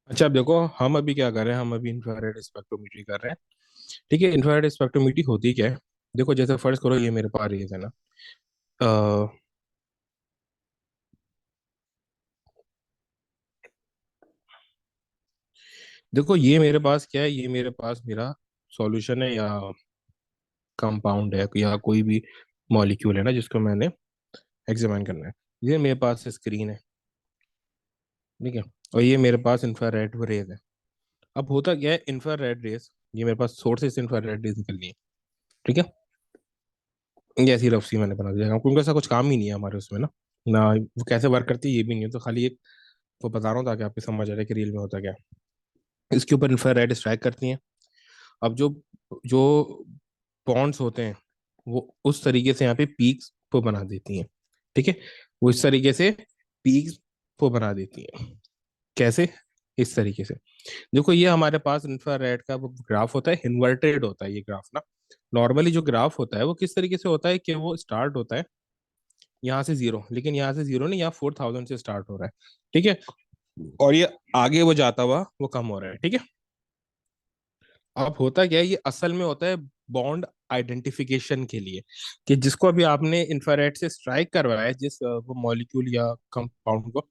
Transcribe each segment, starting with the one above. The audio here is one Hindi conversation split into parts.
अच्छा, अब देखो हम अभी क्या कर रहे हैं। हम अभी इंफ्रारेड स्पेक्ट्रोमीट्री कर रहे हैं। ठीक है, इंफ्रारेड स्पेक्ट्रोमीट्री होती क्या है? देखो, जैसे फर्ज करो ये मेरे पास रेज है ना। अ, देखो ये मेरे पास क्या है, ये मेरे पास मेरा सॉल्यूशन है या कंपाउंड है या कोई भी मॉलिक्यूल है ना जिसको मैंने एग्जामिन करना है। ये मेरे पास स्क्रीन है। ठीक है। और ये मेरे पास इंफ्रारेड रेज है। अब होता क्या है, इंफ्रारेड रेज ये मेरे पास सोर्सेस इंफ्रारेड रेज निकलनी है। ठीक है। ये ऐसी रफ सी मैंने बना दिया क्योंकि ऐसा कुछ काम ही नहीं है हमारे उसमें ना वो कैसे वर्क करती है ये भी नहीं है, तो खाली एक वो बता रहा हूँ ताकि आपको समझ आ जाए कि रियल में होता क्या है। इसके ऊपर इंफ्रारेड स्ट्राइक करती हैं। अब जो जो बॉन्ड्स होते हैं वो उस तरीके से यहाँ पे पीक्स को बना देती हैं। ठीक है। वो इस तरीके से पीक्स को बना देती हैं। कैसे? इस तरीके से। देखो ये हमारे पास इंफ्रारेड का वो ग्राफ होता है, इन्वर्टेड होता है ये ग्राफ ना। नॉर्मली जो ग्राफ होता है वो किस तरीके से होता है कि वो स्टार्ट होता है यहाँ से जीरो, लेकिन यहाँ से जीरो नहीं, यहाँ 4000 से स्टार्ट हो रहा है। ठीक है। और ये आगे वो जाता हुआ वो कम हो रहा है। ठीक है। अब होता क्या है, ये असल में होता है बॉन्ड आइडेंटिफिकेशन के लिए, कि जिसको अभी आपने इंफ्रारेड से स्ट्राइक करवाया है, जिस वो मॉलिक्यूल या कंपाउंड को,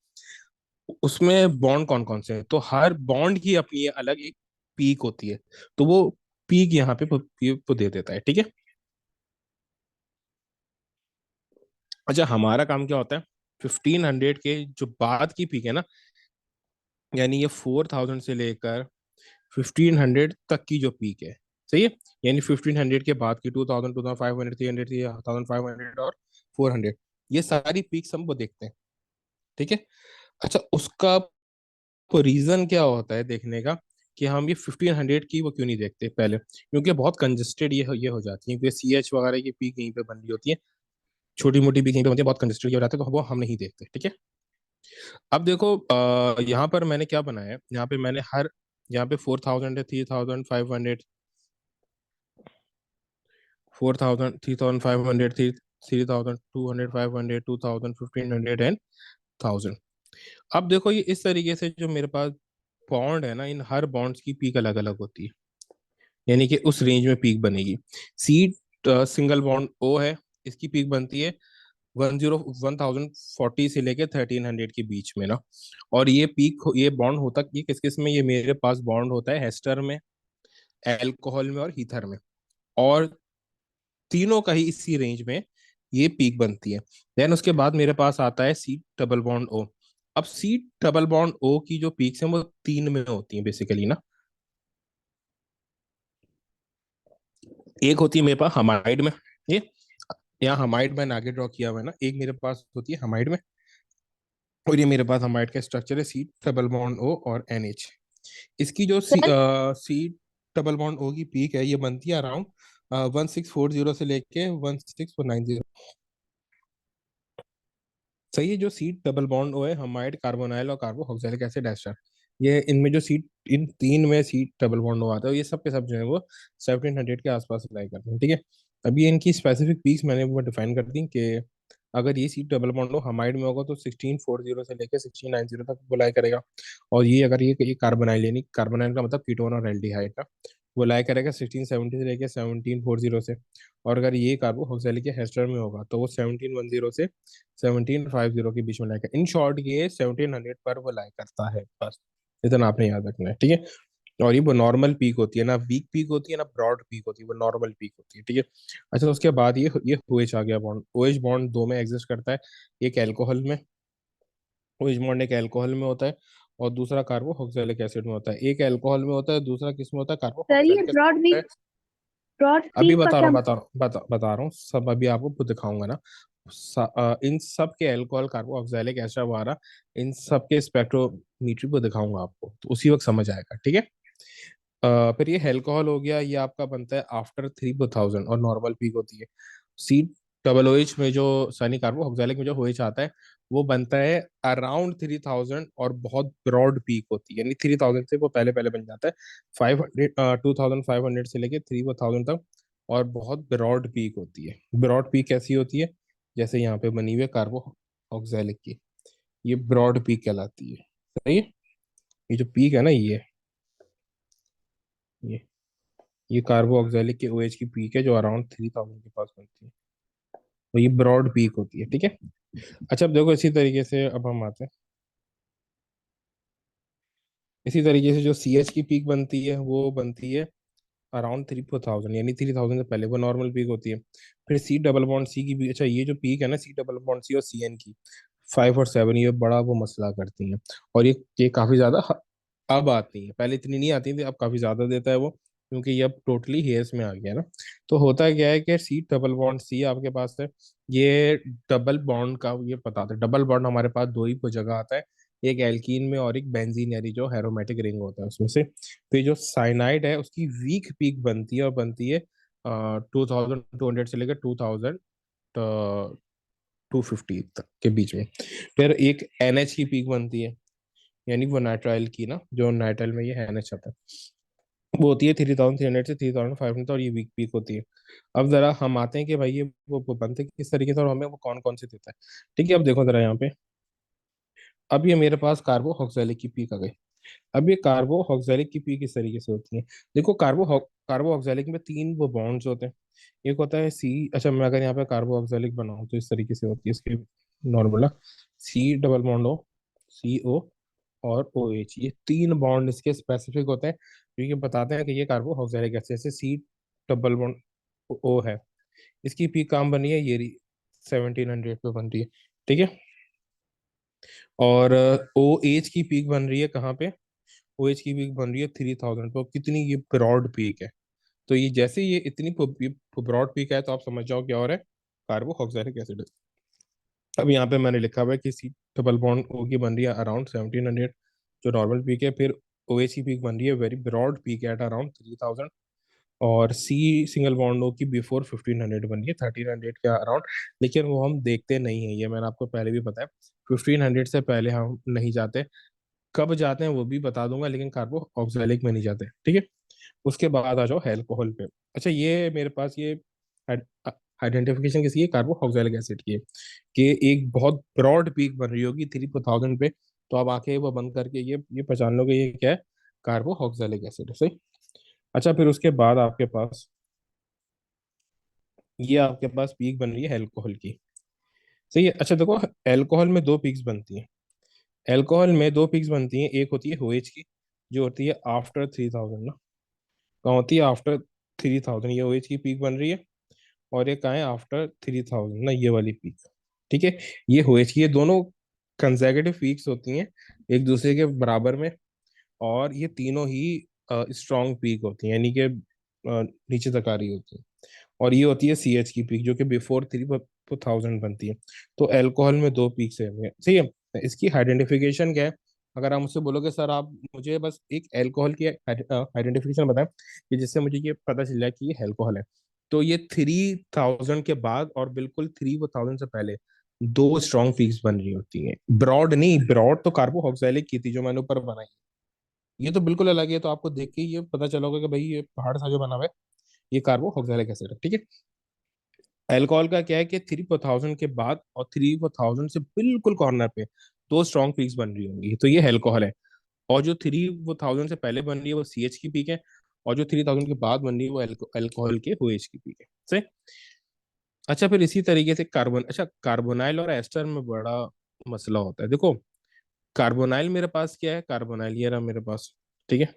उसमें बॉन्ड कौन कौन से हैं। तो हर बॉन्ड की अपनी अलग एक पीक होती है। तो वो पीक यहाँ पे वो दे देता है। ठीक है। अच्छा, हमारा काम क्या होता है, 1500 के जो बाद की पीक है ना, यानी ये 4000 से लेकर 1500 तक की जो पीक है। सही है। यानी 1500 के बाद की 2000, 2500, 300, 1500 और 400, ये सारी पीक्स हम वो देखते हैं। ठीक है। अच्छा, उसका रीजन क्या होता है देखने का, कि हम ये 1500 की वो क्यों नहीं देखते पहले, क्योंकि बहुत कंजेस्टेड ये हो जाती है, क्योंकि सी एच वगैरह की पीक यहीं पे बन रही होती है। छोटी मोटी पीक यहीं पे बनती है, बहुत कंजेस्टेड ये हो जाते हैं, तो वो हम नहीं देखते। ठीक है। अब देखो यहाँ पर मैंने क्या बनाया है, यहाँ पे मैंने हर, यहाँ पे 4000 है, 3500, 4500, 3200, 500, 2000, 1500 एंड 1000। अब देखो ये इस तरीके से जो मेरे पास बॉन्ड है ना, इन हर बॉन्ड्स की पीक अलग अलग होती है। यानी कि उस रेंज में पीक बनेगी। सी सिंगल बॉन्ड ओ है, इसकी पीक बनती है 1040 से लेके 1300 के बीच में ना। और ये पीक ये बॉन्ड होता ये किस किस में, ये मेरे पास बॉन्ड होता है हेस्टर में, एल्कोहल में और हीथर में। और तीनों का ही इसी रेंज में ये पीक बनती है। देन उसके बाद मेरे पास आता है सी डबल बॉन्ड ओ। अब सी डबल बॉन्ड ओ की जो पीक्स हैं वो तीन में होती हैं बेसिकली ना। एक होती है मेरे पास हमाइड में, ये यहाँ हमाइड मैंने आगे ड्रॉ किया हुआ है ना, एक मेरे पास होती है हमाइड में। और ये मेरे पास हमाइड का स्ट्रक्चर है सी डबल बॉन्ड ओ और एन एच। इसकी जो sir. C double bond O की पीक है ये बनती है अराउंड 1640 से लेके 16490। सही है। जो सीट डबल बॉन्ड ओ है, हमाइड कार्बोनाइल और कार्बोक्सिलिक एसिड एस्टर, ये इनमें जो सीट, इन तीन में सीट डबल बॉन्ड ओ आता है, ये सब के सब जो है वो 1700 के आसपास अप्लाई करते हैं। ठीक है। अभी इनकी स्पेसिफिक पीक्स मैंने वो डिफाइन कर दी कि अगर ये सीट डबल बॉन्ड ओ हमाइड में होगा तो 1640 से लेकर 1690 तक अप्लाई करेगा। और ये अगर ये कार्बोनाइल, यानी कार्बोनाइल का मतलब कीटोन और एल्डिहाइड का, वो अप्लाई करेगा 1670 से लेकर 1740 से। और अगर ये कार्बोक्सिलिक एस्टर में होगा तो वो 1710 से 1750 के बीच में लाइक, इन शॉर्ट ये 1700 पर वो लाइक करता है बस। इतना आपने याद रखना है। ठीक है। और ये वो नॉर्मल पीक होती है ना, वीक पीक होती है ना ब्रॉड पीक होती है, वो नॉर्मल पीक होती है। ठीक है। अच्छा, तो उसके बाद ये OH आ गया बॉन्ड। OH बॉन्ड दो में एग्जिस्ट करता है, एक एल्कोहल में, OH बॉन्ड एक एल्कोहल में होता है, और दूसरा कार्बोक्सिलिक एसिड में होता है। एक एल्कोहल में होता है, दूसरा किस में होता है, सर ये कार्बोक्सिलिक एसिड ब्रॉड में होता वीक, है। ब्रॉड अभी पीक का बता रहा क्या हूँ, मतलब? बता रहा हूँ सब, अभी आपको खुद दिखाऊंगा ना। इन सब के अल्कोहल कार्बोक्सिलिक एसिड वगैरह, इन सब के स्पेक्ट्रोमीट्री को दिखाऊंगा आपको, तो उसी वक्त समझ आएगा। ठीक है। फिर ये अल्कोहल हो गया, ये आपका बनता है आफ्टर 3000 और नॉर्मल पीक होती है। सी डबल OH में जो सनी कार्बोक्सिलिक में जो OH आता है वो बनता है अराउंड 3000, और बहुत ब्रॉड पीक होती है, यानी 3000 से वो पहले पहले बन जाता है 500, 2500 से लेके 3000 तक। और बहुत ब्रॉड पीक होती है। ब्रॉड पीक कैसी होती है, जैसे यहाँ पे बनी हुई है कार्बोक्सिलिक की, ये ब्रॉड पीक कहलाती है। सही है। ये जो पीक है ना, ये ये कार्बो ऑक्जेलिक के ओएच की पीक है, जो अराउंड 3000 के पास बनती है। तो ये ब्रॉड पीक होती है, ठीक है। अच्छा, अब देखो इसी तरीके से अब हम आते हैं, इसी तरीके से जो सी एच की पीक बनती है वो बनती है अराउंड 3-4 थाउजेंड, यानी 3000 से पहले वो नॉर्मल पीक होती है। फिर सी डबल बॉन्ड सी की भी, अच्छा ये जो पीक है ना सी डबल बॉन्ड सी और सी एन की, 5 और 7, ये बड़ा वो मसला करती हैं। और ये काफी ज्यादा अब आती है, पहले इतनी नहीं आती थी, अब काफी ज्यादा देता है वो, क्योंकि ये अब टोटली हेयर्स में आ गया ना। तो होता क्या है कि सी डबल बॉन्ड सी आपके पास है, ये डबल बॉन्ड का ये बताते हैं। डबल बॉन्ड हमारे पास दो ही को जगह आता है, एक एल्कीन में और एक बेंजीन, यानी जो एरोमेटिक रिंग होता है उसमें से। तो ये जो साइनाइड है उसकी वीक पीक बनती है, और बनती है 2200 से लेकर 2250 तक के बीच में। फिर एक एनएच की पीक बनती है, यानी वो नाइट्राइल की ना, जो नाइट्राइल में ये एनएच आता है, वो होती है 3300 से 3500, और ये वीक पीक होती है। अब जरा हम आते हैं कि भाई ये वो बनते किस तरीके से और हमें वो कौन कौन से देता है। ठीक है, अब देखो जरा यहाँ पे, अब ये मेरे पास कार्बो ऑक्जेलिक की पीक आ गई। अब ये कार्बो ऑक्जेलिक की पीक इस तरीके से होती है। देखो कार्बो ऑक्जेलिक में तीन वो बॉन्ड्स होते हैं। एक होता है सी, अच्छा मैं अगर यहाँ पे कार्बो ऑक्जेलिक बनाऊं तो इस तरीके से होती है इसकी normal, C double bond O, C O और ओ एच, ये तीन बॉन्ड इसके स्पेसिफिक होते हैं, क्योंकि बताते हैं कि ये कार्बो ऑक्जेलिक एसिड। जैसे सी डबल बॉन्ड ओ है, इसकी पीक काम बनी है ये 1700 पे बन रही है, ठीक है। और ओ एच की पीक बन रही है कहाँ पे, ओ एच की पीक बन रही है 3000। तो कितनी ये ब्रॉड पीक है। तो ये जैसे ये इतनी ब्रॉड पीक है, तो आप समझ जाओ क्या हो रहा है, कार्बोक्सिलिक एसिड। अब यहाँ पे मैंने लिखा हुआ है कि सी डबल बॉन्ड ओ की बन रही है अराउंड 1700, जो नॉर्मल पीक है। फिर ओ एच की पीक बन रही है very broad peak at around 3000। और सी सिंगल बॉन्ड ओ की बिफोर 1500 बन रही है 1300 के अराउंड। लेकिन वो हम देखते नहीं है, ये मैंने आपको पहले भी बताया, 1500 से पहले हम नहीं जाते। कब जाते हैं वो भी बता दूंगा, लेकिन कार्बो ऑक्जेलिक में नहीं जाते, ठीक है। उसके बाद आ जाओ अल्कोहल पे। अच्छा, ये मेरे पास ये आइडेंटिफिकेशन किसी है, कार्बो ऑक्जेलिक एसिड की है, कि एक बहुत ब्रॉड पीक बन रही होगी 3000 पे। तो आप आंखें वो बंद करके ये पहचान लोगे ये क्या है, कार्बो ऑक्जेलिक एसिड, सही। अच्छा, फिर उसके बाद आपके पास ये आपके पास पीक बन रही है अल्कोहल की, सही है। अच्छा देखो, अल्कोहल में दो पीक्स बनती हैं, अल्कोहल में दो पीक्स बनती हैं। एक होती है OH की, जो होती है आफ्टर 3000 ना, कहाँ होती है, आफ्टर 3000, ये OH की पीक बन रही है। और ये कहाँ है, आफ्टर 3000 ना, ये वाली पीक, ठीक है। ये OH की, ये दोनों कंसेक्यूटिव पीक्स होती हैं एक दूसरे के बराबर में, और ये तीनों ही स्ट्रॉन्ग पीक होती हैं, यानी कि नीचे तक आ रही होती है। और ये होती है CH की पीक, जो कि बिफोर 3000 बनती है। तो अल्कोहल में दो पीक्स है, सही है। इसकी आइडेंटिफिकेशन क्या है, अगर आप मुझसे बोलोगे सर आप मुझे बस एक अल्कोहल की आइडेंटिफिकेशन बताएं, कि जिससे मुझे ये पता चल जाए कि ये अल्कोहल है। तो ये 3000 के बाद और बिल्कुल 3000 से पहले दो स्ट्रॉन्ग पीक्स बन रही होती हैं। ब्रॉड नहीं, ब्रॉड तो कार्बोक्सिलिक की थी जो मैंने ऊपर बनाई, ये तो बिल्कुल अलग है। तो आपको देख के ये पता चला होगा कि भाई ये पहाड़ सा जो बना हुआ है, ये कार्बोक्सिलिक एसिड है, ठीक है। अल्कोहल का क्या है कि 3000 के बाद और 3000 से बिल्कुल कॉर्नर पे दो स्ट्रॉन्ग पीक्स बन रही होंगी, तो ये अल्कोहल है। और जो 3000 से पहले बन रही है वो CH की पीक है, और जो 3000 के बाद बन रही है वो अल्कोहल के OH की पीक है, सही। अच्छा, फिर इसी तरीके से कार्बन, अच्छा कार्बोनाइल और एस्टर में बड़ा मसला होता है। देखो, कार्बोनाइल मेरे पास क्या है, कार्बोनाइल ये रहा मेरे पास, ठीक है।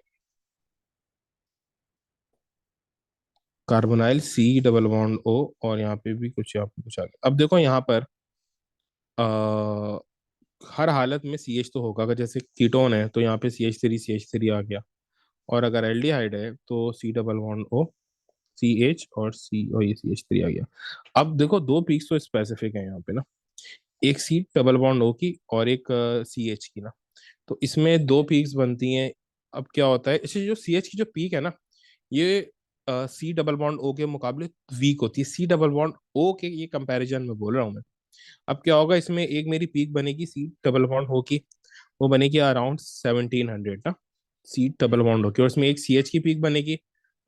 Carbonyl C double bond O, और यहाँ पे भी कुछ, यहाँ पे कुछ आ गया। अब देखो यहाँ पर आ, हर हालत में CH तो होगा, अगर जैसे कीटोन है तो यहाँ पे CH3 आ गया। और अगर एल्डिहाइड है तो C double bond O, CH और C, और ये CH3 आ गया। अब देखो दो पीक्स तो स्पेसिफिक है यहाँ पे ना, एक C डबल बॉन्ड O की और एक CH की ना। तो इसमें दो पीक्स बनती हैं। अब क्या होता है, इससे जो CH की जो पीक है ना, ये C डबल बॉन्ड O के मुकाबले वीक होती है। C डबल बॉन्ड O के ये कंपैरिजन में बोल रहा हूँ मैं। अब क्या होगा, इसमें एक मेरी पीक बनेगी C डबल बॉन्ड O की, वो बनेगी अराउंड 1700 ना, C डबल बॉन्ड O की। और इसमें एक CH की पीक बनेगी,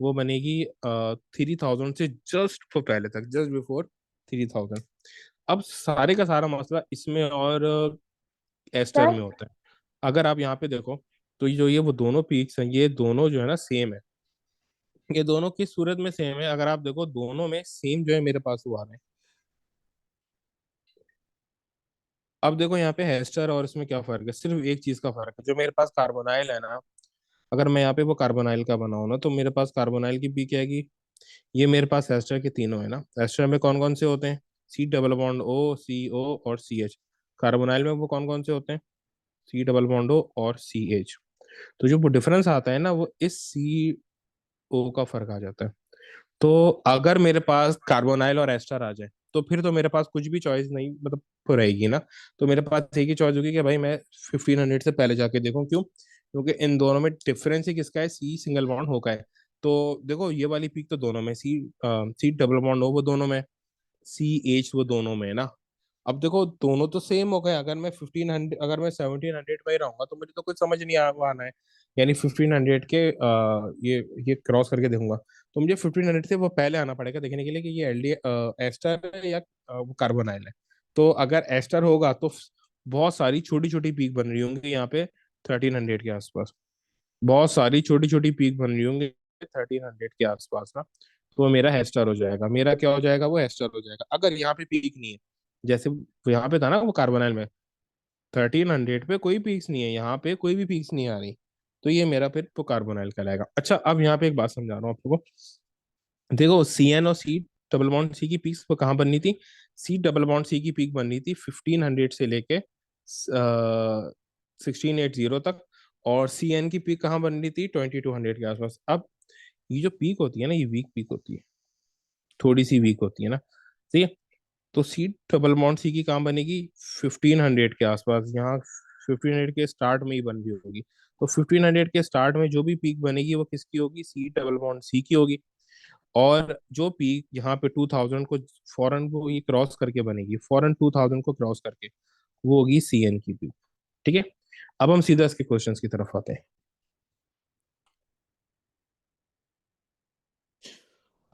वो बनेगी 3000 से जस्ट पहले तक, जस्ट बिफोर 3000। अब सारे का सारा मसला इसमें और एस्टर सर में होता है। अगर आप यहाँ पे देखो, तो ये जो ये वो दोनों पीक्स हैं, ये दोनों जो है ना सेम है। ये दोनों किस सूरत में सेम है, अगर आप देखो दोनों में सेम जो है मेरे पास वो आ रहा है। अब देखो यहाँ पे हेस्टर और इसमें क्या फर्क है, सिर्फ एक चीज का फर्क है, जो मेरे पास कार्बोनाइल है ना, अगर मैं यहाँ पे वो कार्बोनाइल का बनाऊँ ना, तो मेरे पास कार्बोनाइल की पीक आएगी। ये मेरे पास एस्टर के तीनों है ना, एस्टर में कौन कौन से होते हैं, सी double bond O, C O और सी एच। कार्बोनाइल में वो कौन कौन से होते हैं, सी डबल बॉन्ड ओ और सी एच। तो जो वो डिफरेंस आता है ना, वो इस सी ओ का फर्क आ जाता है। तो अगर मेरे पास कार्बोनाइल और एस्टर आ जाए, तो फिर तो मेरे पास कुछ भी चॉइस नहीं, मतलब वो रहेगी ना। तो मेरे पास एक ही चॉइस होगी कि भाई मैं 1500 से पहले जाके देखूं, क्यों, क्योंकि इन दोनों में डिफरेंस ही किसका है, सी सिंगल बॉन्ड हो का है। तो देखो ये वाली पीक तो दोनों में, सी डबल बॉन्ड हो वो दोनों में, सी एच वो दोनों में है ना। अब देखो दोनों तो सेम हो गए, अगर मैं 1500, अगर मैं 1700 में ही रहूंगा तो मुझे तो कुछ समझ नहीं आना है। यानी 1500 के ये क्रॉस करके देखूंगा, तो मुझे 1500 से वो पहले आना पड़ेगा देखने के लिए कि ये एल डी एस्टर है या वो कार्बोनाइल है। तो अगर एस्टर होगा तो बहुत सारी छोटी छोटी पीक बन रही होंगी यहाँ पे 1300 के आसपास, बहुत सारी छोटी छोटी पीक बन रही होंगी 1300 के आसपास ना। तो वो मेरा हेस्टर हो जाएगा, मेरा क्या हो जाएगा, वो हेस्टर हो जाएगा। अगर यहाँ पे पीक नहीं है, जैसे यहाँ पे था ना वो कार्बोनाइल में 1300 पे कोई पीक्स नहीं है, यहाँ पे कोई भी पीक्स नहीं आ रही, तो ये मेरा फिर तो कार्बोनाइल कहलाएगा। अच्छा अब यहाँ पे एक बात समझा रहा हूँ आप लोगों को। देखो सी एन और सी डबल बॉन्ड सी की पीक्स वो कहाँ बननी थी, सी डबल बॉन्ड सी की पीक बननी थी 1500 से लेके 1680 तक। और सी एन की पीक कहाँ बननी थी, 2200 के आसपास। अब ये जो पीक होती है ना, ये वीक पीक होती है, थोड़ी सी वीक होती है ना, ठीक है। तो सी डबल बॉन्ड सी की कहाँ बनेगी, 1500 के आसपास, यहाँ 1500 के स्टार्ट में ही बन रही होगी। तो 1500 के स्टार्ट में जो भी पीक बनेगी वो किसकी होगी, सी डबल बॉन्ड सी की होगी। और जो पीक यहाँ पे 2000 को फॉरन को ये क्रॉस करके बनेगी, फॉरन 2000 को क्रॉस करके, वो होगी सी एन की पीक। ठीक है। अब हम सीधा इसके क्वेश्चंस की तरफ आते हैं।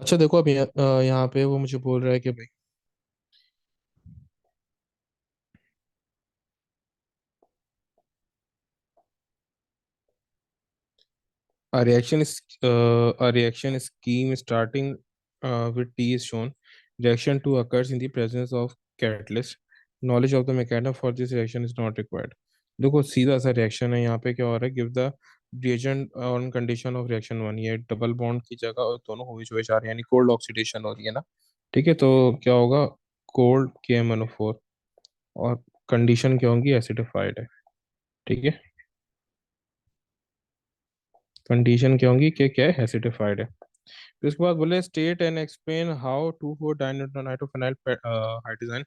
अच्छा देखो अब यहाँ पे वो मुझे बोल रहा है कि भाई a reaction is a reaction scheme starting with T is shown. Reaction 2 occurs in the presence of catalyst. Knowledge of the mechanism for this reaction is not required. देखो सीधा सा रिएक्शन है, यहाँ पे क्या हो रहा है, give the reagent on condition of reaction one, ये डबल बॉन्ड की जगह और दोनों हुई आ रही है, यानी कोल्ड ऑक्सीडेशन हो रही है ना। ठीक है, तो क्या होगा, कोल्ड KMnO4, और कंडीशन क्या होगी, एसिडिफाइड है। ठीक है, कंडीशन क्या होगी कि क्या है, एसिडिफाइड है। फिर उसके बाद बोले स्टेट एंड एक्सप्लेन हाउ 2,4-diनिट्रोफेनाइल hydrogen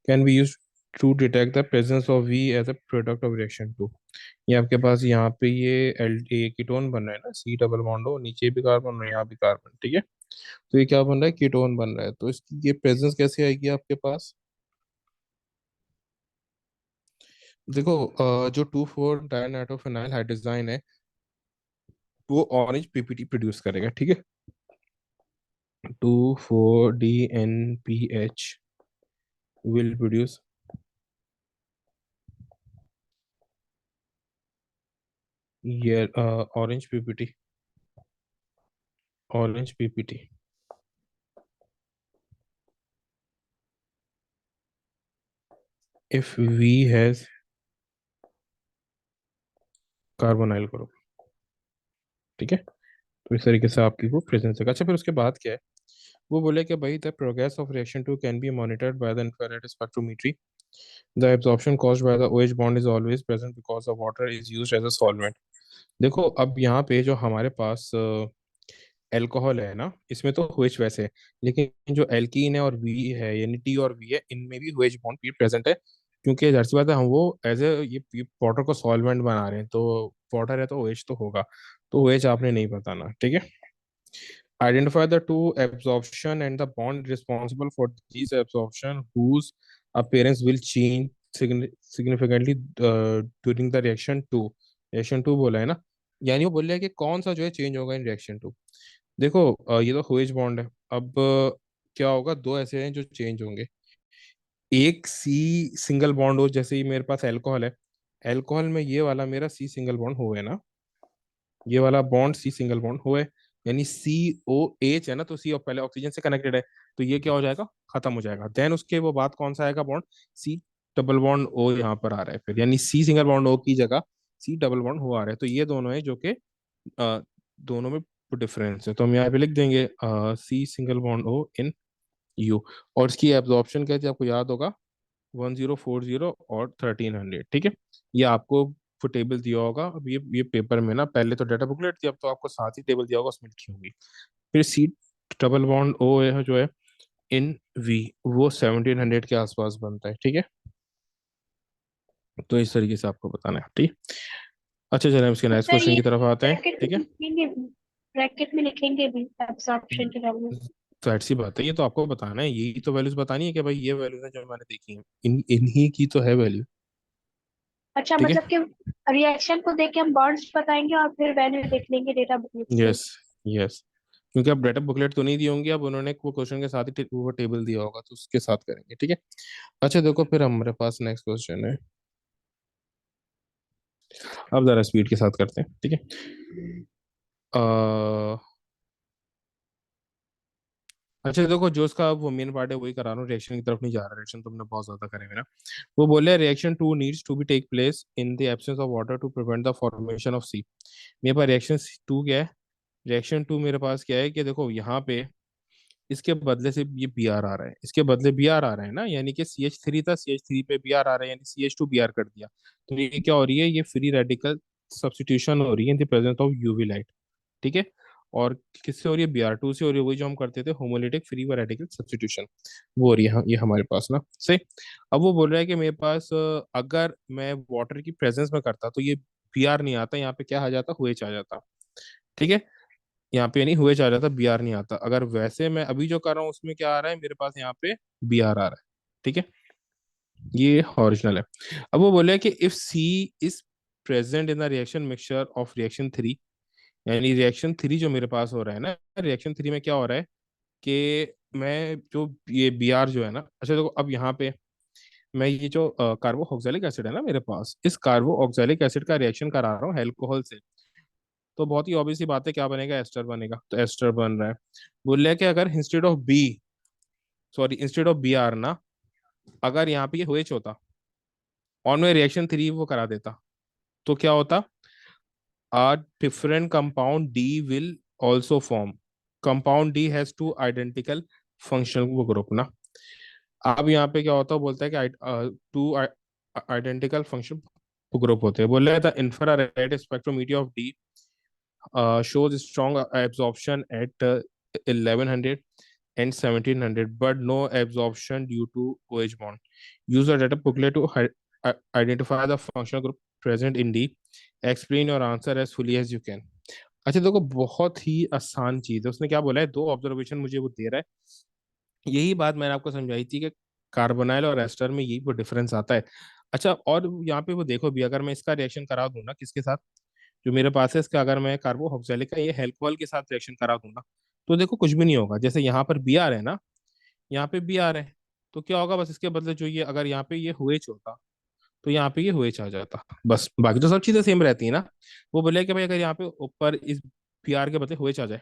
can be use to detect the presence of V as a product of reaction two. ये आपके पास यहाँ पे ये एल कीटोन बन रहा है ना, सी डबल बॉन्ड हो, नीचे भी कार्बन और यहाँ भी कार्बन, ठीक है। तो ये क्या बन रहा है, कीटोन बन रहा है, तो इसकी ये प्रेजेंस कैसे आएगी आपके पास। देखो जो 2,4-डाइनाइट्रोफेनाइल हाइड्रोजन है, वो ऑरेंज पीपीटी प्रोड्यूस करेगा, ठीक है। 2,4-DNPH will produce ये orange PPT, orange PPT if V has carbonyl group, ठीक है। तो इस तरीके से आपकी वो प्रेजेंस है। अच्छा फिर उसके बाद क्या है, वो बोले कि भाई the progress of reaction two can be monitored by the infrared spectrometry, the absorption caused by the OH bond is always present because the water is used as a solvent. देखो अब यहाँ पे जो हमारे पास एल्कोहल है ना, इसमें तो OH वैसे है, लेकिन जो एल्कीन है और वी है, यानी टी और वी है, इनमें भी OH बॉन्ड भी प्रेजेंट है। क्योंकि जाहिर सी बात है हम वो एज ए ये वाटर को सॉल्वेंट बना रहे हैं, तो वाटर है तो OH तो होगा। तो OH आपने नहीं बताना, ठीक है। Identify the two absorption and the bond responsible for these absorption whose appearance will change significantly during the reaction two। reaction two बोला है ना, यानी वो बोल रहा है कि कौन सा जो है चेंज होगा इन रिएक्शन टू। देखो ये तो OH बॉन्ड है। अब क्या होगा, दो ऐसे हैं जो चेंज होंगे। एक सी सिंगल बॉन्ड हो, जैसे ही मेरे पास एल्कोहल है, एल्कोहल में ये वाला मेरा सी सिंगल बॉन्ड हो है ना, ये वाला बॉन्ड सी सिंगल बॉन्ड हो है, यानी COH है ना, तो सी पहले ऑक्सीजन से कनेक्टेड है, तो ये क्या हो जाएगा, खत्म हो जाएगा। देन उसके वो बाद कौन सा आएगा bond, C double bond O यहाँ पर आ रहा है फिर, यानी सी सिंगल बॉन्ड O की जगह सी डबल बॉन्ड हो आ रहा है। तो ये दोनों है जो कि दोनों में डिफरेंस है, तो हम यहाँ पे लिख देंगे सी सिंगल बॉन्ड O इन U। और इसकी एब्जॉर्प्शन क्या थी आपको याद होगा, 1040 और 1300, ठीक है। ये आपको वो टेबल दिया होगा, अब ये पेपर में ना, पहले तो डाटा बुकलेट थी, अब तो आपको साथ ही टेबल दिया होगा, उसमें लिखी होंगी। फिर सी डबल बॉन्ड O है जो है इन V, वो 1700 के आसपास बनता है, ठीक है। तो इस तरीके से आपको बताना है, ठीक है। अच्छा चलिए हम इसके नेक्स्ट अच्छा, क्वेश्चन ये की तरफ आते हैं, ब्रैकेट में ठीक है। लिखेंगे भी, ब्रैकेट में लिखेंगे भी एब्जॉर्प्शन की वैल्यू? जाहिर सी बात है, ये तो आपको बताना है, यही तो वैल्यूज बतानी है कि भाई ये वैल्यूज है जो मैंने देखी है, इन्हीं की तो है वैल्यू, अच्छा, ठीक है। मतलब कि रिएक्शन को देख के हम बॉन्ड्स बताएंगे और फिर वैल्यू देख लेंगे डेटा बुकलेट से। यस, यस, क्योंकि अब डाटा बुकलेट तो नहीं दी होंगी, अब उन्होंने वो क्वेश्चन के साथ ही वो टेबल दिया होगा, तो उसके साथ करेंगे, ठीक है। अच्छा देखो फिर हमारे पास नेक्स्ट क्वेश्चन है, अब जरा स्पीड के साथ करते हैं, ठीक है। अह, अच्छा देखो, जो उसका वो मेन पार्ट है वही करा रहा हूँ, रिएक्शन की तरफ नहीं जा रहा, रिएक्शन तुमने बहुत ज्यादा करे मेरा। वो बोले reaction two needs to be take place in the absence of water to prevent the formation of C. मेरे पास रिएक्शन टू क्या है, रिएक्शन टू मेरे पास क्या है कि देखो यहाँ पे इसके बदले से ये Br आ रहा है, इसके बदले Br आ रहा है ना, यानी कि CH3 था, CH3 पे Br आ रहा है, यानी CH2 Br कर दिया। तो ये क्या हो रही है, ये फ्री रेडिकल सब्स्टिट्यूशन हो रही है in the presence of UV light, ठीक है। और किससे हो रही है, Br2 से हो रही है, वही जो हम करते थे होमोलिटिक फ्री रेडिकल सब्स्टिट्यूशन, वो हो रही है ये हमारे पास ना, सही। अब वो बोल रहा है कि मेरे पास अगर मैं वाटर की प्रेजेंस में करता तो ये Br नहीं आता, यहाँ पे क्या आ जाता, OH आ जाता, ठीक है। यहाँ पे नहीं हुए जा रहा था, Br नहीं आता। अगर वैसे मैं अभी जो कर रहा हूँ उसमें क्या आ रहा है मेरे पास, यहाँ पे Br आ रहा है, ठीक है। ये ओरिजिनल है। अब वो बोले कि if C is present in the reaction mixture of reaction three, यानी रिएक्शन थ्री जो मेरे पास हो रहा है ना, रिएक्शन थ्री में क्या हो रहा है कि मैं जो ये Br जो है ना, अच्छा देखो अब यहाँ पे मैं ये जो कार्बोक्सिलिक एसिड है ना मेरे पास, इस कार्बोक्सिलिक एसिड का रिएक्शन करा रहा हूँ अल्कोहल से, तो बहुत ही ऑब्वियस सी बात है, क्या बनेगा, एस्टर बनेगा, तो एस्टर बन रहा है। बोल रहा है कि अगर इंस्टेड ऑफ Br ना, अगर यहाँ पे ये OH होता और मैं रिएक्शन थ्री वो करा देता, तो क्या होता, a different compound D will also form, compound D has two identical functional group ना। अब यहाँ पे क्या होता है, बोलता है कि टू आइडेंटिकल फंक्शन ग्रुप होते हैं। बोल रहे हैं the infrared spectrometer of D shows strong absorption at 1100 and 1700, but no absorption due to OH bond. Use the data booklet to identify the functional group present in D. Explain your answer as fully as you can. अच्छा देखो, बहुत ही आसान चीज है, उसने क्या बोला है, दो ऑब्जर्वेशन मुझे वो दे रहा है, यही बात मैंने आपको समझाई थी कि कार्बोनाइल और एस्टर में यही वो डिफरेंस आता है। अच्छा और यहाँ पे वो देखो भी, अगर मैं इसका रिएक्शन करा दूं ना किसके साथ, जो मेरे पास है इसका, अगर मैं कार्बोक्सिलिक का ये अल्कोहल के साथ रिएक्शन करा दूंगा, तो देखो कुछ भी नहीं होगा। जैसे यहाँ पर Br है ना, यहाँ पे Br है, तो क्या होगा, बस इसके बदले जो ये, अगर यहाँ पे ये OH होता तो यहाँ पे ये OH आ जाता, बस बाकी तो सब चीजें सेम रहती है ना। वो बोले कि भाई अगर यहाँ पे ऊपर इस Br के बदले OH आ जाए,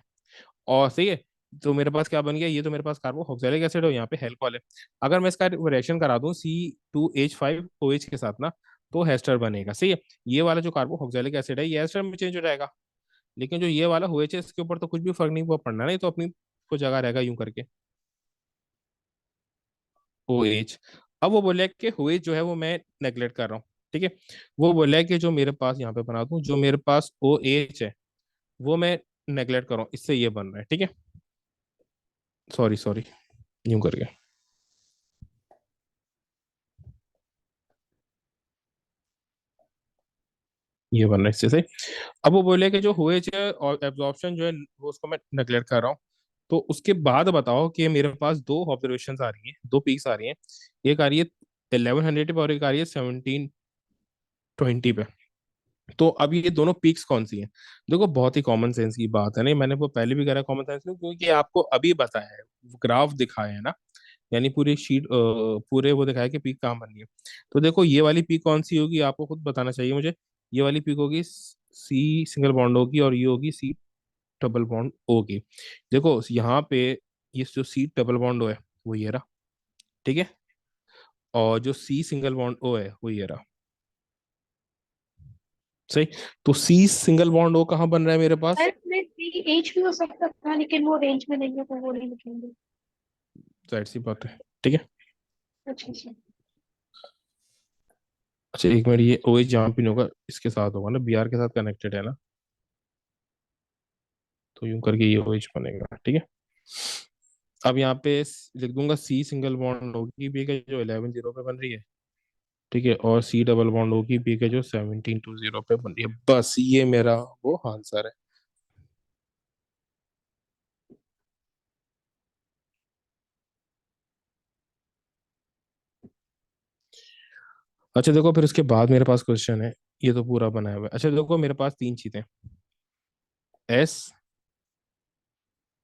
और सही है, तो मेरे पास क्या बन गया, ये तो मेरे पास कार्बोक्सिलिक एसिड है, यहाँ पे अल्कोहल है। अगर मैं इसका रिएक्शन करा दूं C2H5OH के साथ ना, तो हेस्टर बनेगा, सही है। ये वाला जो कार्बोक्सिलिक एसिड है ये एस्टर में चेंज हो जाएगा, लेकिन जो ये वाला OH है इसके ऊपर तो कुछ भी फर्क नहीं वो पड़ना, नहीं तो अपनी को जगह रहेगा यूं करके OH। अब वो बोले कि OH जो है वो मैं नेग्लेक्ट कर रहा हूँ, ठीक है। वो बोला है कि जो मेरे पास यहाँ पे बना दूं, जो मेरे पास OH है वो मैं नेग्लेक्ट कर रहा हूँ, इससे ये बन रहा है, ठीक है। सॉरी सॉरी, यूं करके ये बन रहा है इससे से। अब वो बोले कि जो OH है और एब्जॉर्प्शन जो है वो उसको मैं नेग्लेक्ट कर रहा हूँ, तो उसके बाद बताओ कि मेरे पास दो ऑब्जर्वेशन आ रही हैं, दो पीक्स आ रही हैं, एक आ रही है 1100 पे और एक आ रही है 1720 पे। तो अब ये दोनों पीक्स कौन सी हैं, देखो बहुत ही कॉमन सेंस की बात है, नहीं मैंने वो पहले भी करा कॉमन सेंस में, क्योंकि आपको अभी बताया है, ग्राफ दिखाया है ना, यानी पूरी शीट पूरे वो दिखाया कि पीक कहाँ बन रही है। तो देखो ये वाली पीक कौन सी होगी, आपको खुद बताना चाहिए मुझे। ये वाली पीक होगी सी सिंगल बॉन्ड होगी, और ये होगी सी डबल बॉन्ड होगी। देखो यहाँ पे ये जो सी डबल बॉन्ड ओ है वो ये रहा, ठीक है। और जो सी सिंगल बॉन्ड ओ है वो ये रहा, सही। तो सी सिंगल बॉन्ड ओ कहाँ बन रहा है मेरे पास? शायद में सी एच भी हो सकता था, लेकिन वो रेंज में नहीं है तो वो नहीं लिखेंगे। जाहिर सी बात है, ठीक है। अच्छा अच्छा। अच्छा एक मिनट, ये ओ एच जहाँ भी नहीं होगा इसके साथ होगा ना, बी आर के साथ कनेक्टेड है ना, तो यूं करके ये ओ एच बनेगा, ठीक है। अब यहाँ पे लिख दूंगा सी सिंगल बॉन्ड होगी बी के जो 11 जीरो पे बन रही है, ठीक है, और सी डबल बॉन्ड होगी बी के जो 17 20 पे बन रही है। बस ये मेरा वो आंसर है। अच्छा देखो फिर उसके बाद मेरे पास क्वेश्चन है, ये तो पूरा बनाया हुआ है। अच्छा देखो मेरे पास तीन चीजें, एस,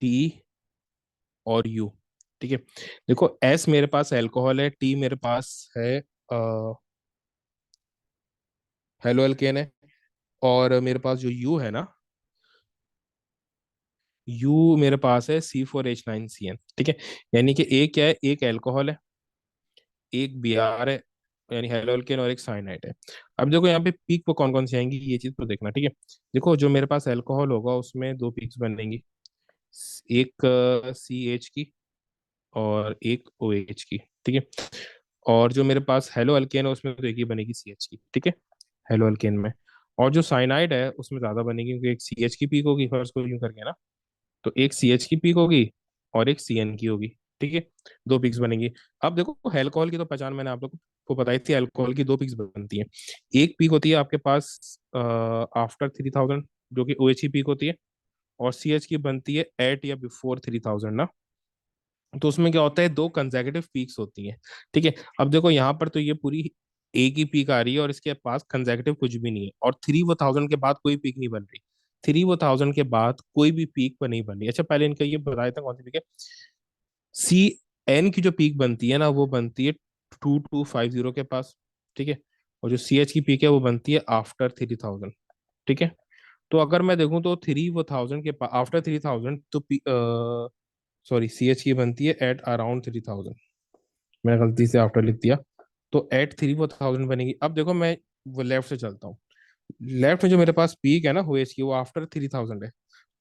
टी और यू, ठीक है। देखो एस मेरे पास अल्कोहल है, टी मेरे पास है हेलो एल्केन है, और मेरे पास जो यू है ना, यू मेरे पास है C4H9CN, ठीक है। यानी कि एक क्या है, एक अल्कोहल है, एक बी आर है, यानी हेलो एल्केन, और एक साइनाइड है। अब देखो यहाँ पे पीक को कौन कौन सी आएंगी ये चीज तो देखना, ठीक है। देखो जो मेरे पास अल्कोहल होगा उसमें दो पीक्स बनेंगी, एक CH की और एक OH की, ठीक है। और जो मेरे पास हेलो अल्केन है उसमें तो एक ही बनेगी CH की, ठीक है, हेलो अल्केन में। और जो साइनाइड है उसमें ज्यादा बनेगी, क्योंकि एक CH की पीक होगी, फर्स्ट को यूं करके ना, तो एक CH की पीक होगी और एक CN की होगी, ठीक है। दो पीक्स बनेंगी। अब देखो अल्कोहल की तो पहचान मैंने आप लोग को बताई थी, अल्कोहल की दो पीक्स बनती है। एक पीक होती है आपके पास आफ्टर 3000, जो कि OH की पीक होती है, और CH की बनती है एट या बिफोर 3000 ना। तो उसमें क्या होता है, दो कंसेक्यूटिव पीक्स होती हैं, ठीक है। अब देखो यहाँ पर तो ये पूरी एक ही पीक आ रही है और इसके पास कंसेक्यूटिव कुछ भी नहीं है, और 3000 के बाद कोई पीक नहीं बन रही। 3000 के बाद कोई भी पीक पर नहीं बन रही। अच्छा पहले इनका ये बताया था कौन सी पीक है। सी एन की जो पीक बनती है ना वो बनती है 2250 के पास, ठीक है। और जो CH की पीक है वो बनती है आफ्टर 3000, ठीक है। तो अगर मैं देखूं तो 3000 के पास आफ्टर 3000 तो सॉरी CH की बनती है एट अराउंड 3000, मैंने गलती से आफ्टर लिख दिया। तो एट 3000 बनेगी। अब देखो मैं वो लेफ्ट से चलता हूँ, लेफ्ट में जो मेरे पास पीक है ना OH की वो आफ्टर 3000 है।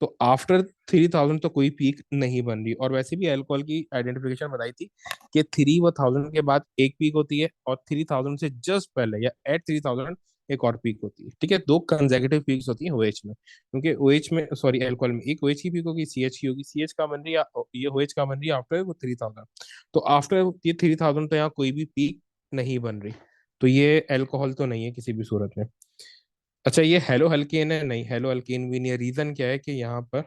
तो आफ्टर 3000 तो कोई पीक नहीं बन रही, और वैसे भी अल्कोहल की आइडेंटिफिकेशन बताई थी कि 3000 के बाद एक पीक होती है, और 3000 से जस्ट पहले या एट 3000 एक और पीक होती है, ठीक है। दो कंसेक्यूटिव पीक्स होती है OH में, क्योंकि OH में सॉरी अल्कोहल में एक OH की पीक होगी, CH की होगी, CH का बन रही है, ये OH का बन रही है आफ्टर वो 3000। तो आफ्टर ये 3000 तो यहाँ कोई भी पीक नहीं बन रही, तो ये अल्कोहल तो नहीं है किसी भी सूरत में। अच्छा ये हेलो हल्केन है, नहीं हेलो हल्केन भी नहीं है। रीजन क्या है कि यहाँ पर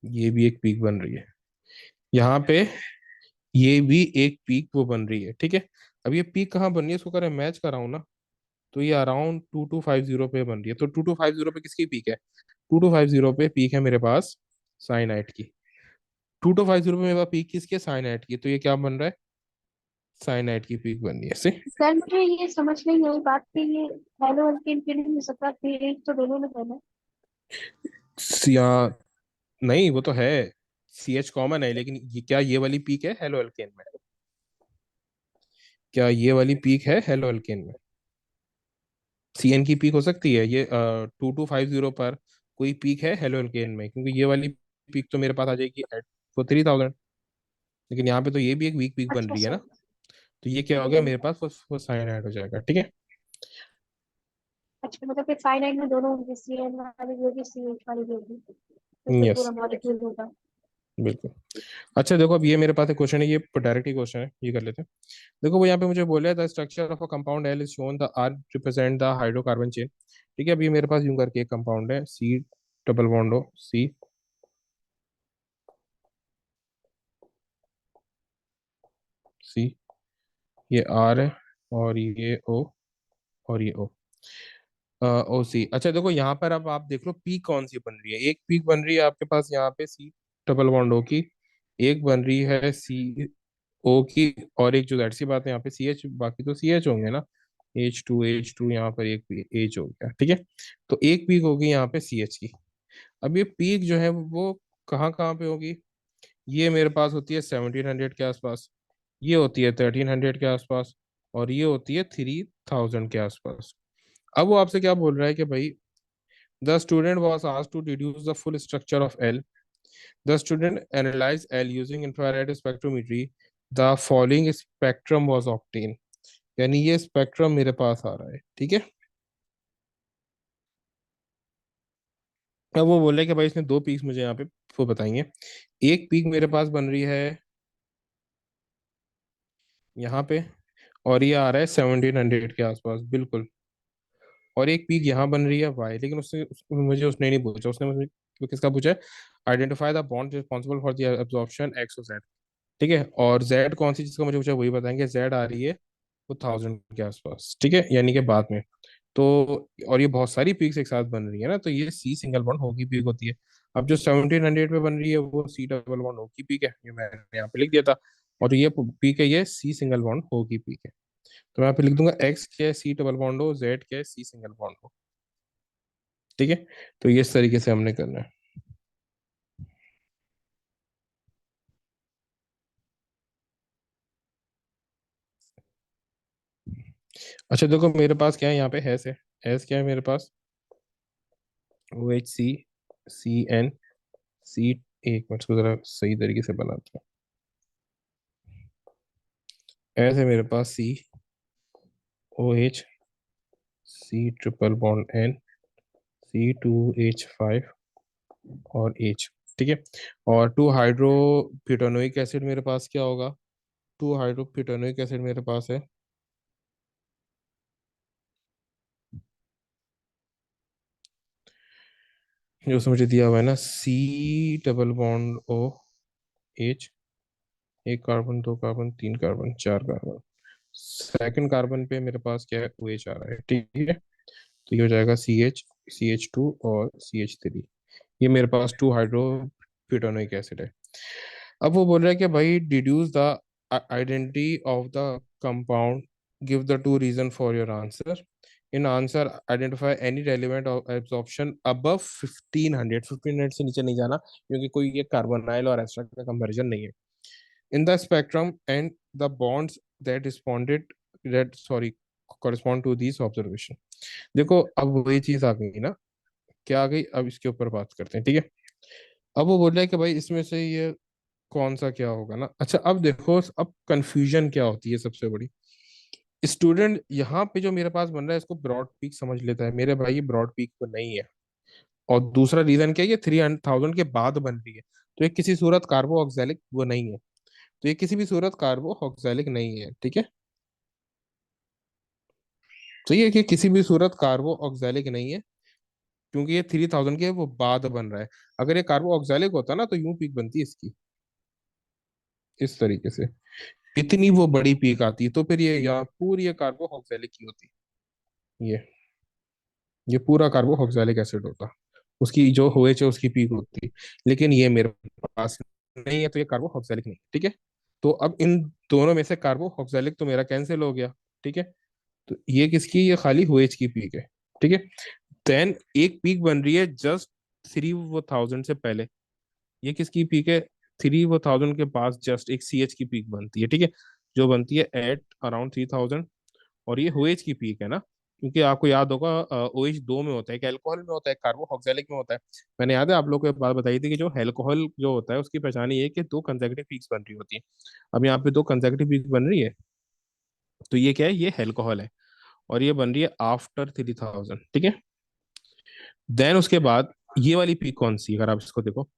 ये भी एक पीक बन रही है, यहाँ पे ये भी एक पीक वो बन रही है, ठीक है। अब ये पीक कहाँ बन रही है, इसको करें मैच कर रहा हूँ ना, तो ये अराउंड 2250 पे बन रही है। तो 2250 पे किसकी पीक है, 2250 पे पीक है मेरे पास साइनाइड की। 2250 पे मेरे पास पीक किसकी है, साइनाइड की, तो ये क्या बन रहा है, साइनाइड की पीक बन रही है से। सर मुझे ये समझ नहीं आई बात कि ये हेलो अल्केन के लिए हो सकता है, रेंज तो दोनों में है ना। या नहीं वो तो है, CH कॉमन है, लेकिन ये क्या ये वाली पीक है हेलो अल्केन में, क्या ये वाली पीक है हेलो अल्केन में? CN की पीक हो सकती है ये 2250 पर, कोई पीक है हेलो अल्केन में? क्योंकि ये वाली पीक तो मेरे पास आ जाएगी एट फॉर 3000, लेकिन यहाँ पे तो ये भी एक वीक पीक बन अच्छा रही है ना। सर। तो ये क्या हो गया ठीक मेरे है। पास, वो साइन ऐड हो जाएगा, ठीक है। अच्छा मतलब कि साइनाइड में दोनों होंगे, सी एन वाली भी होगी, सी एच वाली भी होगी, तो फिर यस पूरा मॉलिक्यूल होगा। बिल्कुल। अच्छा देखो अब ये मेरे पास एक क्वेश्चन है, ये डायरेक्टली क्वेश्चन है, ये कर लेते हैं। देखो वो यहाँ पे मुझे बोला है the structure of a compound L is shown, the R represent the hydrocarbon chain, ठीक है। अब ये मेरे पास यूं करके एक कंपाउंड है, सी डबल बॉन्ड ओ सी, सी, ये आर है, और ये ओ, और ये ओ, ओ सी। अच्छा देखो यहाँ पर अब आप देख लो पीक कौन सी बन रही है। एक पीक बन रही है आपके पास यहाँ पे सी डबल बॉन्ड ओ की, एक बन रही है सी ओ की, और एक जो दैट सी बात है यहाँ पे सी एच, बाकी तो सी एच होंगे ना। H2 यहाँ पर एक एच हो गया, ठीक है। तो एक पीक होगी यहाँ पे सी एच की। अब ये पीक जो है वो कहाँ कहाँ पे होगी? ये मेरे पास होती है 1700 के आसपास, ये होती है 1300 के आसपास, और ये होती है 3000 के आसपास। अब वो आपसे क्या बोल रहा है कि भाई the student was asked to deduce the full structure of L. The student analyse L using infrared spectrometry. The following spectrum was obtain. यानी ये स्पेक्ट्रम मेरे पास आ रहा है, ठीक है। अब वो बोल रहे हैं कि भाई इसने दो पीक्स मुझे यहाँ पे वो बताएंगे। एक पीक मेरे पास बन रही है यहाँ पे, और ये आ रहा है 1700 के आसपास बिल्कुल। और एक पीक यहाँ बन रही है वाई, लेकिन मुझे उसने नहीं पूछा, उसने मुझे किसका पूछा है? Identify the bond responsible for the absorption x और जेड, ठीक है। और जेड कौन सी जिसका मुझे पूछा वही बताएंगे। जेड आ रही है वो 1000 के आसपास, ठीक है, यानी कि बाद में। तो और ये बहुत सारी पीक्स एक साथ बन रही है ना, तो ये सी सिंगल बॉन्ड हो की पीक होती है। अब जो 1700 पे बन रही है वो सी डबल बॉन्ड हो की पीक है, ये मैंने यहाँ पे लिख दिया था। और ये पीक है, ये सी सिंगल बॉन्ड हो की पीक है। तो मैं यहाँ पे लिख दूंगा एक्स क्या है सी डबल बॉन्ड हो, जेड क्या है सी सिंगल बॉन्ड हो, ठीक है। तो ये इस तरीके से हमने करना है। अच्छा देखो मेरे पास क्या है यहाँ पे, हैश है। हैश क्या है मेरे पास? OH CN सी। एक मिनट को जरा सही तरीके से बनाते हैं। ऐसे मेरे पास COH C triple bond N C2H5 और H, ठीक है। और टू हाइड्रोब्यूटानोइक एसिड मेरे पास क्या होगा? टू हाइड्रोब्यूटानोइक एसिड मेरे पास है, जो उसमें मुझे दिया हुआ है ना, C डबल बॉन्ड OH। एक कार्बन, दो कार्बन, तीन कार्बन, चार कार्बन। सेकंड कार्बन पे मेरे पास क्या है? OH आ रहा है, ठीक है। तो ये हो जाएगा CH, CH2 और CH3। ये मेरे पास टू हाइड्रो ब्यूटानोइक एसिड है। अब वो बोल रहा है कि भाई deduce the identity of the compound, give the two reason for your answer. In answer identify any relevant absorption above 1500। 1500 से नीचे नहीं जाना, क्योंकि कोई ये कार्बोनाइल और एस्टर का कंपैरिजन नहीं है। In the spectrum and the bonds that responded, that sorry correspond to these observation। देखो अब वही चीज आ गई ना, क्या आ गई? अब इसके ऊपर बात करते हैं, ठीक है। अब वो बोल रहा है कि भाई इसमें से ये कौन सा क्या होगा ना। अच्छा अब देखो, अब कंफ्यूजन क्या होती है सबसे बड़ी। स्टूडेंट यहाँ पे जो मेरे पास बन रहा है इसको ब्रॉड पीक समझ लेता है, मेरे भाई ये ब्रॉड पीक तो नहीं है। और दूसरा रीजन क्या है? ये 3000 के बाद बन रही है, तो ये किसी सूरत कार्बो ऑक्सैलिक वो नहीं है। तो ये किसी भी सूरत कार्बो ऑक्सैलिक नहीं है, ठीक है। तो ये कि किसी भी सूरत कार्बो ऑक्सैलिक नहीं है, क्योंकि ये 3000 के वो बाद बन रहा है। अगर ये कार्बो ऑक्सैलिक होता ना तो यूं पीक बनती इसकी, इस तरीके से। इतनी वो बड़ी पीक आती तो फिर ये यहाँ पूरी ये कार्बो ऑक्सैलिक की होती। ये ये पूरा कार्बो ऑक्सैलिक एसिड होता, उसकी जो OH है उसकी पीक होती। लेकिन ये मेरे पास नहीं है, तो ये कार्बो ऑक्सैलिक नहीं, ठीक है। तो अब इन दोनों में से कार्बो ऑक्सैलिक तो मेरा कैंसिल हो गया, ठीक है। तो ये किसकी? ये खाली OH की पीक है, ठीक है। देन एक पीक बन रही है जस्ट 3000 से पहले। ये किसकी पीक है? 3000 के पास जस्ट एक CH की पीक बनती है, ठीक है, जो बनती है एट अराउंड 3000। और ये OH की पीक है ना, क्योंकि आपको याद होगा OH दो में होता है, एक अल्कोहल में होता है, कार्बोक्सिलिक में होता है। मैंने याद है आप लोगों को एक बात बताई थी कि जो अल्कोहल जो होता है उसकी पहचान ये है कि दो कंसेक्यूटिव पीक्स बन रही होती है। अब यहाँ पे दो कंसेक्यूटिव पीक बन रही है, तो ये क्या है? ये अल्कोहल है, और ये बन रही है आफ्टर 3000, ठीक है। देन उसके बाद ये वाली पीक कौन सी, अगर आप इसको देखो,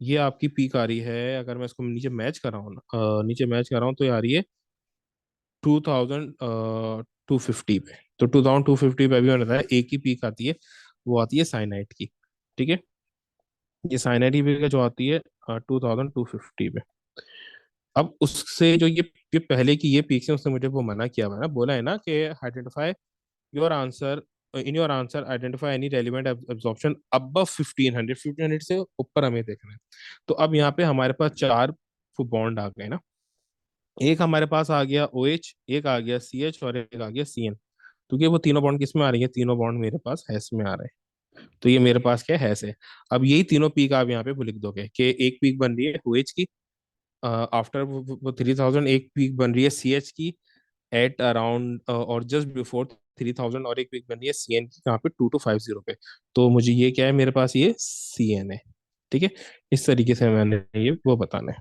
ये आपकी पीक आ रही है, अगर मैं इसको नीचे मैच कर रहा हूँ ना, नीचे मैच कर रहा हूँ, तो ये आ रही है 2250 पे। तो 2250 पे अभी मैंने बताया एक ही पीक आती है, वो आती है साइनाइड की, ठीक है। ये साइनाइड की पीक जो आती है 2250 पे। अब उससे जो ये पहले की ये पीक है, उसने मुझे वो मना किया हुआ है ना, बोला है ना कि identify your answer, in your answer identify any relevant absorption above 1500। 1500 से ऊपर हमें देखना है। तो अब यहाँ पे हमारे पास चार बॉन्ड आ गए ना। एक हमारे पास आ गया ओ एच, एक आ गया सी एच, और एक आ गया सी एन। क्योंकि वो तीनों बॉन्ड किस में आ रही है, तीनों बॉन्ड मेरे पास हैश में आ रहे हैं। तो ये मेरे पास क्या है, हैश है। अब यही तीनों पीक आप यहाँ पे लिख दोगे कि एक पीक बन रही है ओ एच की आफ्टर वो 3000, एक पीक बन रही है सी एच की एट अराउंड और जस्ट बिफोर 3000, और एक पीक बन रही है सी एन की यहाँ पे 2250 पे। तो मुझे ये क्या है, मेरे पास ये सी एन है। ठीक है, इस तरीके से मैंने ये वो बताना है।